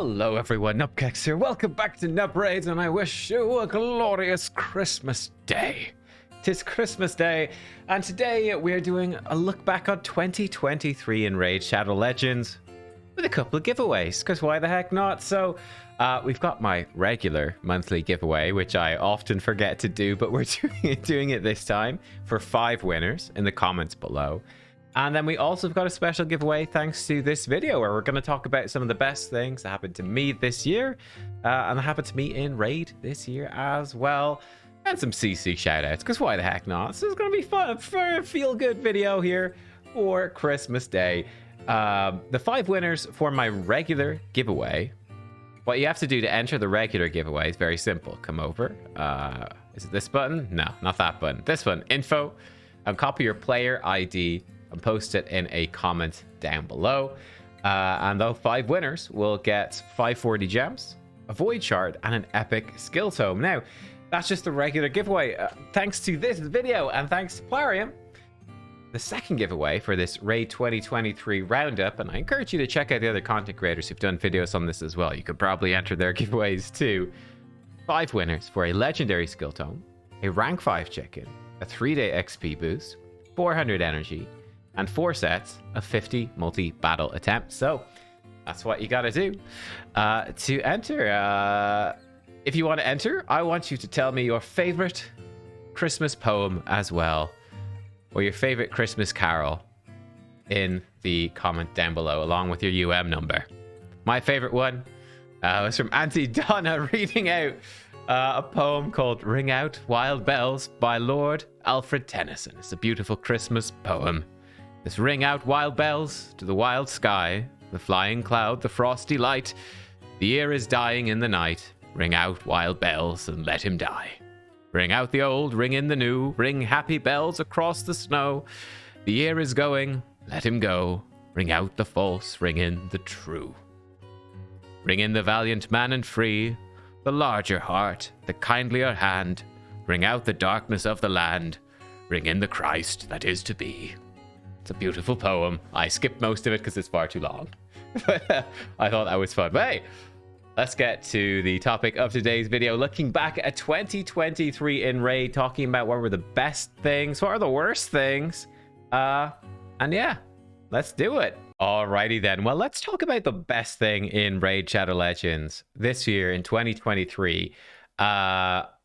Hello everyone, nubkeks here. Welcome back to Nub Raids, and I wish you a glorious Christmas day. 'Tis Christmas Day, and today we're doing a look back on 2023 in Raid Shadow Legends with a couple of giveaways, because why the heck not? So, we've got my regular monthly giveaway, which I often forget to do, but we're doing it this time for 5 winners in the comments below. And then we also have got a special giveaway thanks to this video where we're going to talk about some of the best things that happened to me this year and that happened to me in Raid this year as well. And some CC shoutouts, because why the heck not? So it's going to be fun, a feel-good video here for Christmas Day. The 5 winners for my regular giveaway. What you have to do to enter the regular giveaway is very simple. Come over. Is it this button? No, not that button. This one, info, and copy your player ID and post it in a comment down below. And those 5 winners will get 540 gems, a void shard, and an epic skill tome. Now, that's just the regular giveaway. Thanks to this video and thanks to Plarium, the second giveaway for this Raid 2023 roundup, and I encourage you to check out the other content creators who've done videos on this as well. You could probably enter their giveaways too. 5 winners for a legendary skill tome, a rank 5 chicken, a 3-day XP boost, 400 energy, and 4 sets of 50 multi-battle attempts. So that's what you gotta do to enter. If you want to enter, I want you to tell me your favorite Christmas poem as well, or your favorite Christmas carol in the comment down below, along with your UM number. My favorite one was from Auntie Donna reading out a poem called Ring Out Wild Bells by Lord Alfred Tennyson. It's a beautiful Christmas poem. Let's ring out wild bells to the wild sky, the flying cloud, the frosty light. The year is dying in the night. Ring out wild bells and let him die. Ring out the old, ring in the new. Ring happy bells across the snow. The year is going, let him go. Ring out the false, ring in the true. Ring in the valiant man and free, the larger heart, the kindlier hand. Ring out the darkness of the land. Ring in the Christ that is to be. It's a beautiful poem. I skipped most of it because it's far too long. But I thought that was fun. But hey, let's get to the topic of today's video. Looking back at 2023 in Raid, talking about what were the best things, what are the worst things. And yeah, let's do it. Alrighty then. Well, let's talk about the best thing in Raid Shadow Legends this year in 2023.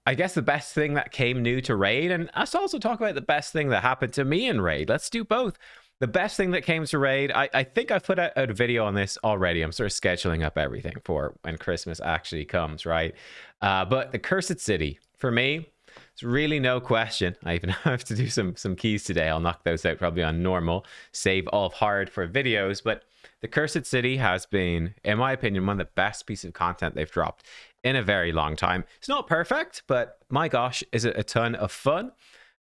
I guess the best thing that came new to Raid, and let's also talk about the best thing that happened to me in Raid. Let's do both. The best thing that came to Raid, I think I've put out a video on this already. I'm sort of scheduling up everything for when Christmas actually comes, right? But the Cursed City, for me, it's really no question. I even have to do some keys today. I'll knock those out probably on normal, save all of hard for videos. But the Cursed City has been, in my opinion, one of the best pieces of content they've dropped in a very long time. It's not perfect, but my gosh, is it a ton of fun.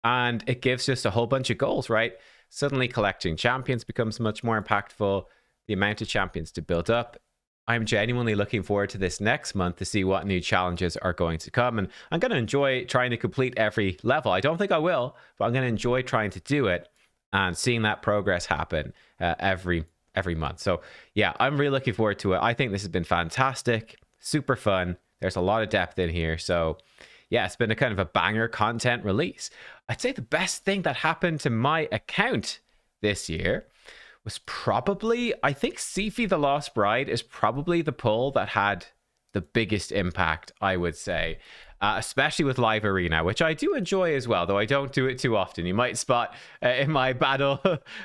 And it gives just a whole bunch of goals, right? Suddenly collecting champions becomes much more impactful. The amount of champions to build up. I'm genuinely looking forward to this next month to see what new challenges are going to come. And I'm going to enjoy trying to complete every level. I don't think I will, but I'm going to enjoy trying to do it and seeing that progress happen every month. So yeah, I'm really looking forward to it. I think this has been fantastic. Super fun. There's a lot of depth in here. So yeah, it's been a kind of a banger content release. I'd say the best thing that happened to my account this year was probably, I think Sifi the Lost Bride is probably the pull that had the biggest impact, I would say. Especially with Live Arena, which I do enjoy as well, though I don't do it too often. You might spot in my battle,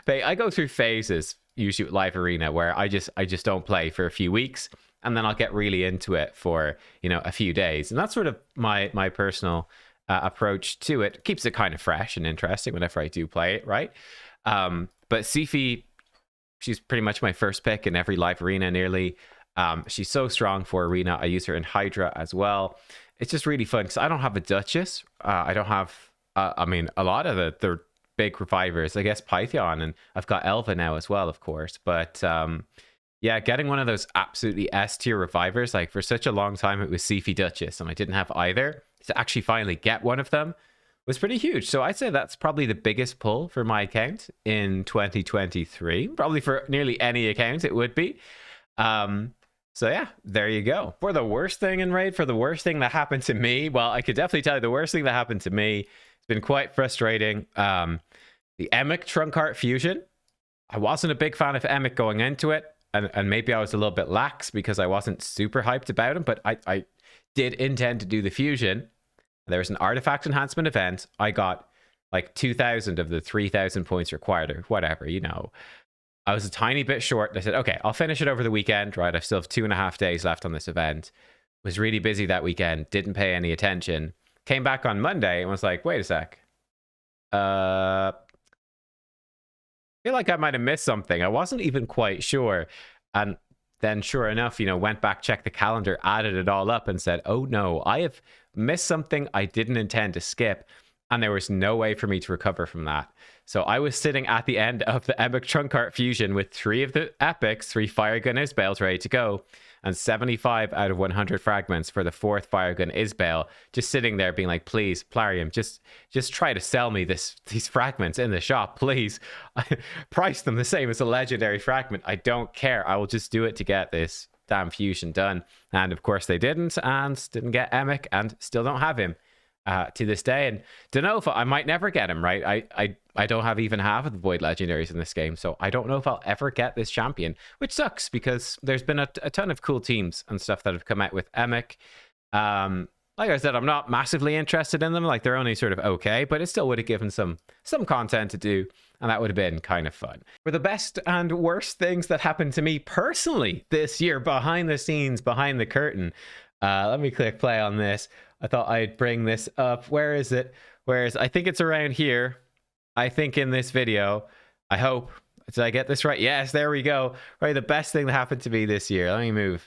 I go through phases usually with Live Arena where I just don't play for a few weeks. And then I'll get really into it for, a few days. And that's sort of my personal approach to it. It keeps it kind of fresh and interesting whenever I do play it, right? But Sifi, she's pretty much my first pick in every Live Arena nearly. She's so strong for Arena. I use her in Hydra as well. It's just really fun because I don't have a Duchess. I don't have, a lot of the big revivers. I guess Python, and I've got Elva now as well, of course. But yeah, getting one of those absolutely S-tier revivers, like for such a long time it was Sifi Duchess, and I didn't have either. To actually finally get one of them was pretty huge. So I'd say that's probably the biggest pull for my account in 2023. Probably for nearly any account it would be. So yeah, there you go. For the worst thing in Raid, for the worst thing that happened to me, well, I could definitely tell you the worst thing that happened to me. It's been quite frustrating. The Emic trunk art fusion. I wasn't a big fan of Emic going into it, and maybe I was a little bit lax because I wasn't super hyped about him, but I did intend to do the fusion. There was an artifact enhancement event. I got like 2,000 of the 3,000 points required, or whatever, you know. I was a tiny bit short. I said, okay, I'll finish it over the weekend, right? I still have 2.5 days left on this event. Was really busy that weekend, didn't pay any attention. Came back on Monday and was like, wait a sec. I feel like I might have missed something. I wasn't even quite sure. And then sure enough, you know, went back, checked the calendar, added it all up and said, oh no, I have missed something I didn't intend to skip. And there was no way for me to recover from that. So I was sitting at the end of the Epic Trunk Art Fusion with 3 of the epics, 3 Fire Gun Isbales ready to go, and 75 out of 100 fragments for the 4th Fire Gun Isbale, just sitting there being like, please, Plarium, just try to sell me these fragments in the shop, please. Price them the same as a legendary fragment. I don't care. I will just do it to get this damn fusion done. And of course they didn't, and didn't get Emic, and still don't have him. To this day, and don't know if I might never get him, right? I don't have even half of the Void Legendaries in this game, so I don't know if I'll ever get this champion, which sucks because there's been a ton of cool teams and stuff that have come out with Emic. Like I said, I'm not massively interested in them, like they're only sort of okay, but it still would have given some content to do, and that would have been kind of fun. For the best and worst things that happened to me personally this year, behind the scenes, behind the curtain, let me click play on this. I thought I'd bring this up. Where is it? I think it's around here. I think in this video. I hope. Did I get this right? Yes, there we go. Right, the best thing that happened to me this year. Let me move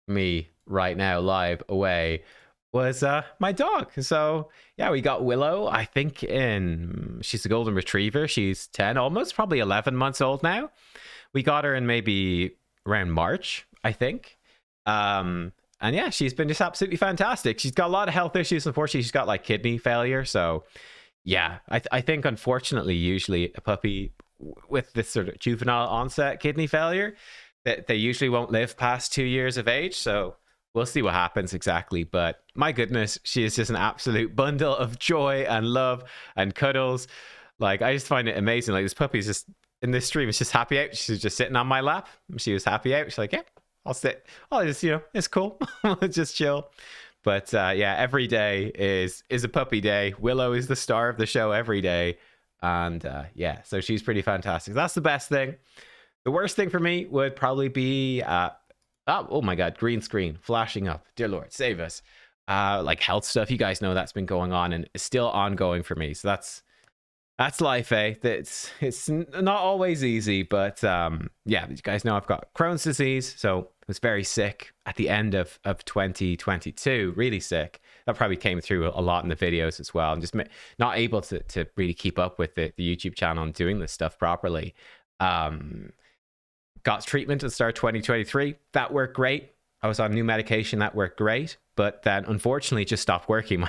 me right now live away. Was my dog. So yeah, we got Willow. I think she's a golden retriever. She's 10, almost probably 11 months old now. We got her in maybe around March, I think. And yeah, she's been just absolutely fantastic. She's got a lot of health issues. Unfortunately, she's got like kidney failure. So yeah, I think unfortunately, usually a puppy with this sort of juvenile onset kidney failure, that they usually won't live past 2 years of age. So we'll see what happens exactly. But my goodness, she is just an absolute bundle of joy and love and cuddles. Like, I just find it amazing. Like, this puppy's just in this stream, it's just happy out. She's just sitting on my lap. She was happy out. She's like, yeah, I'll sit. I'll just, you know, it's cool. Just chill. But yeah, every day is a puppy day. Willow is the star of the show every day. And yeah, so she's pretty fantastic. That's the best thing. The worst thing for me would probably be, oh my God, green screen flashing up. Dear Lord, save us. Like health stuff. You guys know that's been going on and is still ongoing for me. So that's life, eh? It's not always easy, but yeah, you guys know I've got Crohn's disease, so I was very sick at the end of 2022, really sick. That probably came through a lot in the videos as well. I'm just not able to really keep up with the YouTube channel and doing this stuff properly. Got treatment at the start of 2023. That worked great. I was on new medication. That worked great. But then unfortunately it just stopped working.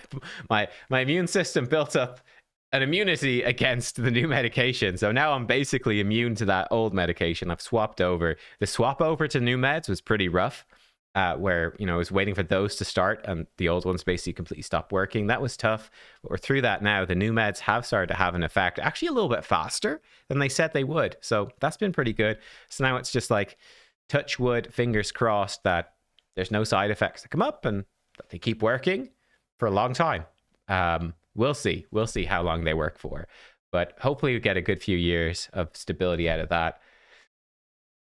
My immune system built up an immunity against the new medication. So now I'm basically immune to that old medication. I've swapped over. The swap over to new meds was pretty rough, where, you know, I was waiting for those to start and the old ones basically completely stopped working. That was tough. But we're through that now. The new meds have started to have an effect, actually a little bit faster than they said they would. So that's been pretty good. So now it's just like, touch wood, fingers crossed that there's no side effects that come up and that they keep working for a long time. We'll see how long they work for, but hopefully we get a good few years of stability out of that.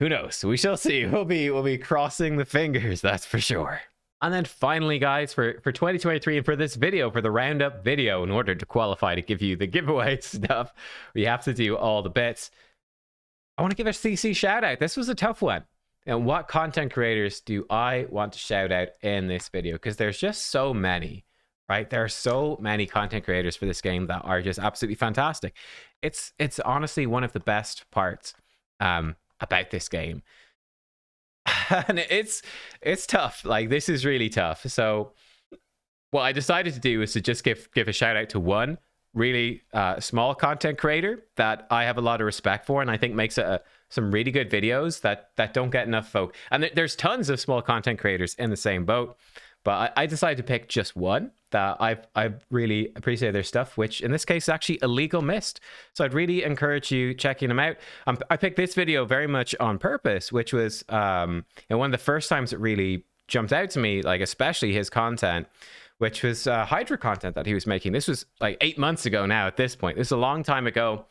Who knows? We shall see. We'll be crossing the fingers, that's for sure. And then finally, guys, for 2023 and for this video, for the roundup video, in order to qualify to give you the giveaway stuff, we have to do all the bits. I want to give a CC shout out. This was a tough one. And what content creators do I want to shout out in this video? Because there's just so many. Right, there are so many content creators for this game that are just absolutely fantastic. It's honestly one of the best parts about this game, and it's tough. Like, this is really tough. So what I decided to do is to just give a shout out to one really small content creator that I have a lot of respect for, and I think makes a some really good videos that don't get enough folk. And there's tons of small content creators in the same boat. But I decided to pick just one that I really appreciate their stuff, which in this case is actually Illegal Mist. So I'd really encourage you checking them out. I picked this video very much on purpose, which was one of the first times it really jumped out to me, like especially his content, which was Hydra content that he was making. This was like 8 months ago now at this point. This is a long time ago.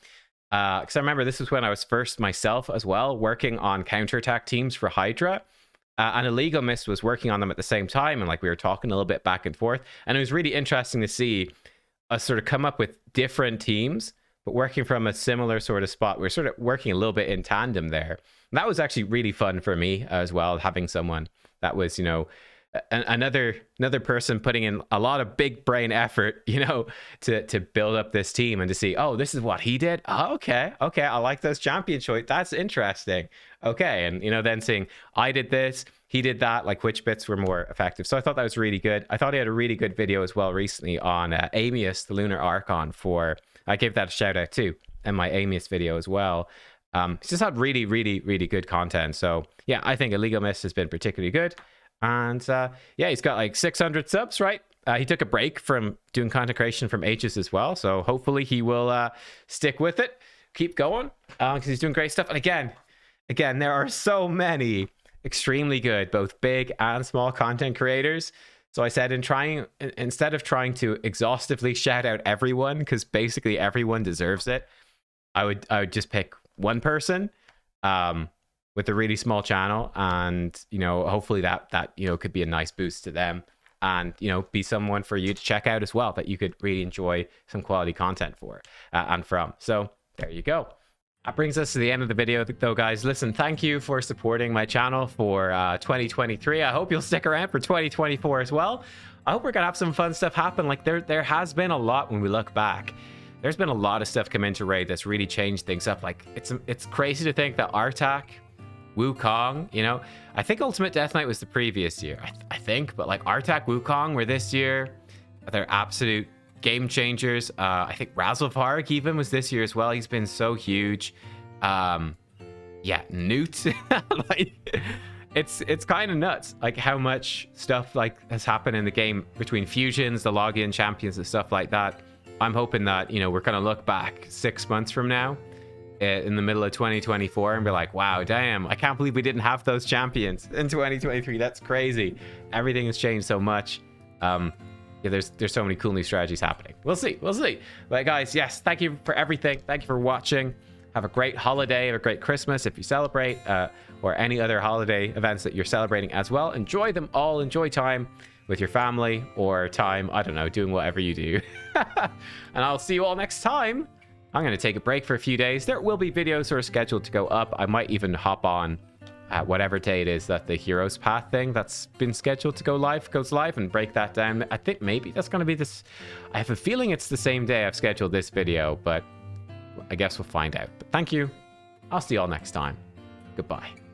Because I remember this was when I was first myself as well, working on counterattack teams for Hydra. And Illegal Mist was working on them at the same time, and like we were talking a little bit back and forth, and it was really interesting to see us sort of come up with different teams, but working from a similar sort of spot. We're sort of working a little bit in tandem there. And that was actually really fun for me as well, having someone that was, you know, another person putting in a lot of big brain effort, you know, to build up this team and to see, oh, this is what he did. Oh, okay, I like those champion choice. That's interesting. Okay, and you know, then seeing I did this, he did that, like which bits were more effective. So I thought that was really good. I thought he had a really good video as well recently on Amius, the Lunar Archon. I gave that a shout out too in my Amius video as well. He's just had really good content. So yeah, I think Illegal Mist has been particularly good. And yeah, he's got like 600 subs, right? He took a break from doing content creation from ages as well. So hopefully he will stick with it, keep going, because he's doing great stuff. And again, there are so many extremely good, both big and small content creators. So I said instead of trying to exhaustively shout out everyone, because basically everyone deserves it, I would just pick one person with a really small channel, and you know, hopefully that you know, could be a nice boost to them, and you know, be someone for you to check out as well that you could really enjoy some quality content for and from. So there you go. That brings us to the end of the video though, guys. Listen, thank you for supporting my channel for 2023. I hope you'll stick around for 2024 as well. I hope we're gonna have some fun stuff happen. Like there has been a lot when we look back. There's been a lot of stuff come into Raid that's really changed things up. Like it's crazy to think that Artak, Wukong, you know, I think Ultimate Death Knight was the previous year, I think, but like Artak, Wukong were this year. They're absolute game changers. I think Razzlevarg even was this year as well. He's been so huge. Yeah, Newt. Like, it's kind of nuts, like how much stuff like has happened in the game between fusions, the login champions and stuff like that. I'm hoping that, you know, we're gonna look back 6 months from now in the middle of 2024 and be like, wow, damn, I can't believe we didn't have those champions in 2023. That's crazy. Everything has changed so much. Yeah, there's so many cool new strategies happening. We'll see. But guys, yes, thank you for everything. Thank you for watching. Have a great holiday, have a great Christmas if you celebrate, or any other holiday events that you're celebrating as well. Enjoy them all. Enjoy time with your family, or time, I don't know, doing whatever you do. And I'll see you all next time. I'm going to take a break for a few days. There will be videos sort of scheduled to go up. I might even hop on at whatever day it is that the Heroes Path thing that's been scheduled to goes live and break that down. I think maybe that's going to be this. I have a feeling it's the same day I've scheduled this video, but I guess we'll find out. But thank you. I'll see you all next time. Goodbye.